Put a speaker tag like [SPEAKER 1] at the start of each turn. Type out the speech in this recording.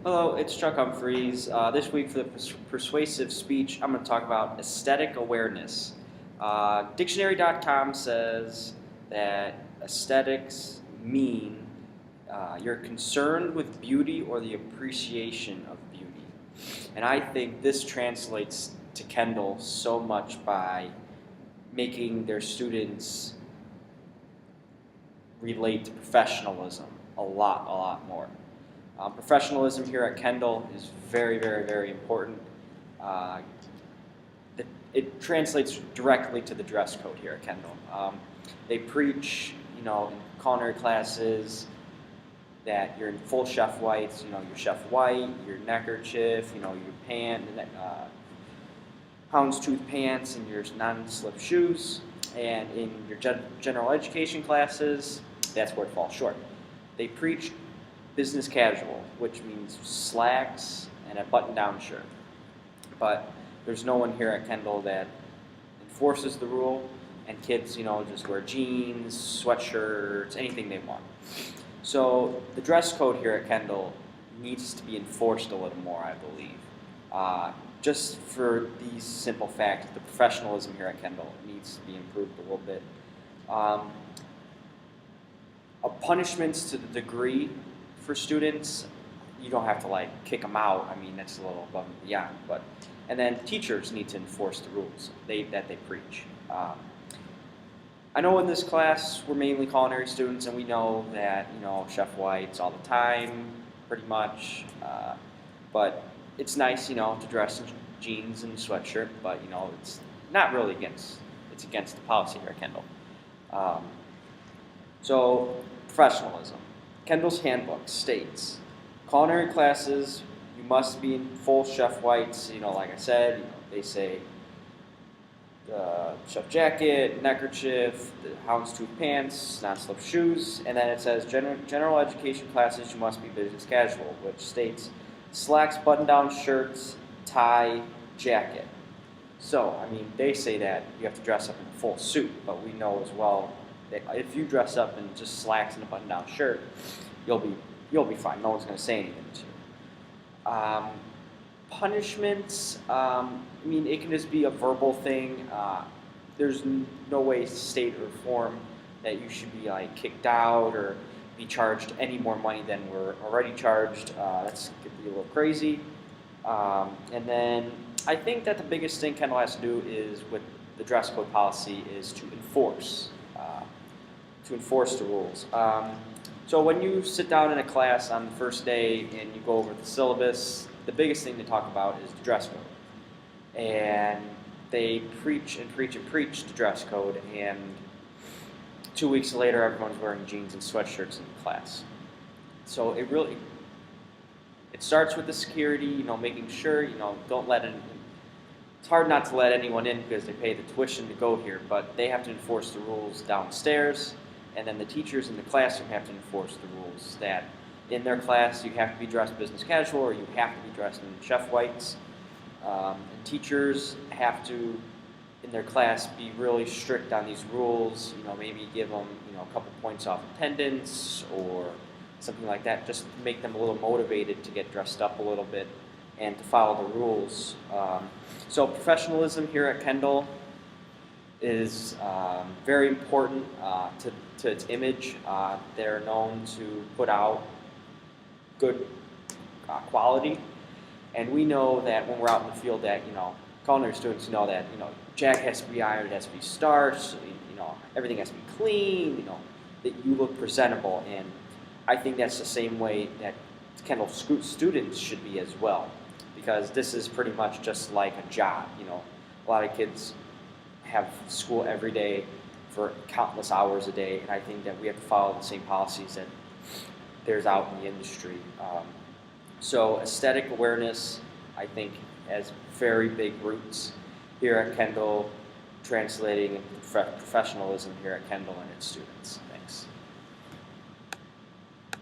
[SPEAKER 1] Hello, it's Chuck Humphreys. This week for the persuasive speech, I'm going to talk about aesthetic awareness. Dictionary.com says that aesthetics mean you're concerned with beauty or the appreciation of beauty. And I think this translates to Kendall so much by making their students relate to professionalism a lot more. Professionalism here at Kendall is very important. Uh, it translates directly to the dress code here at Kendall. They preach, in culinary classes that you're in full chef whites, your chef white, your neckerchief, your houndstooth pants, and your non-slip shoes. And in your general education classes, that's where it falls short. They preach business casual, which means slacks and a button-down shirt. But there's no one here at Kendall that enforces the rule, and kids, just wear jeans, sweatshirts, anything they want. So the dress code here at Kendall needs to be enforced a little more, I believe. Just for these simple facts, the professionalism here at Kendall needs to be improved a little bit. Punishments to the degree for students, you don't have to kick them out. I mean, that's a little above and beyond. And then teachers need to enforce the rules that they preach. I know in this class we're mainly culinary students, and we know that chef whites all the time, pretty much. But it's nice, to dress in jeans and sweatshirt. But it's not really against. It's against the policy here at Kendall. So professionalism. Kendall's handbook states, culinary classes, you must be in full chef whites. Like I said, they say the chef jacket, neckerchief, the houndstooth pants, non-slip shoes, and then it says general education classes, you must be business casual, which states slacks, button-down shirts, tie, jacket. So, they say that you have to dress up in a full suit, but we know as well that if you dress up in just slacks and a button-down shirt, you'll be fine. No one's going to say anything to you. Punishments, it can just be a verbal thing. There's no way, state or form, that you should be kicked out or be charged any more money than we're already charged. That's could be a little crazy. And then I think that the biggest thing Kendall has to do is with the dress code policy is to enforce the rules. So when you sit down in a class on the first day and you go over the syllabus, the biggest thing to talk about is the dress code. And they preach the dress code, and 2 weeks later everyone's wearing jeans and sweatshirts in the class. So it starts with the security, making sure, don't let it's hard not to let anyone in because they pay the tuition to go here, but they have to enforce the rules downstairs. And then the teachers in the classroom have to enforce the rules that in their class you have to be dressed business casual or you have to be dressed in chef whites. And teachers have to, in their class, be really strict on these rules. Maybe give them a couple points off attendance or something like that, just to make them a little motivated to get dressed up a little bit and to follow the rules. So professionalism here at Kendall is very important to its image. They're known to put out good quality, and we know that when we're out in the field that culinary students know that jacket has to be ironed, it has to be starched, everything has to be clean, that you look presentable, and I think that's the same way that Kendall students should be as well, because this is pretty much just like a job. A lot of kids have school every day for countless hours a day, and I think that we have to follow the same policies that there's out in the industry. So aesthetic awareness, I think, has very big roots here at Kendall, translating into professionalism here at Kendall and its students. Thanks.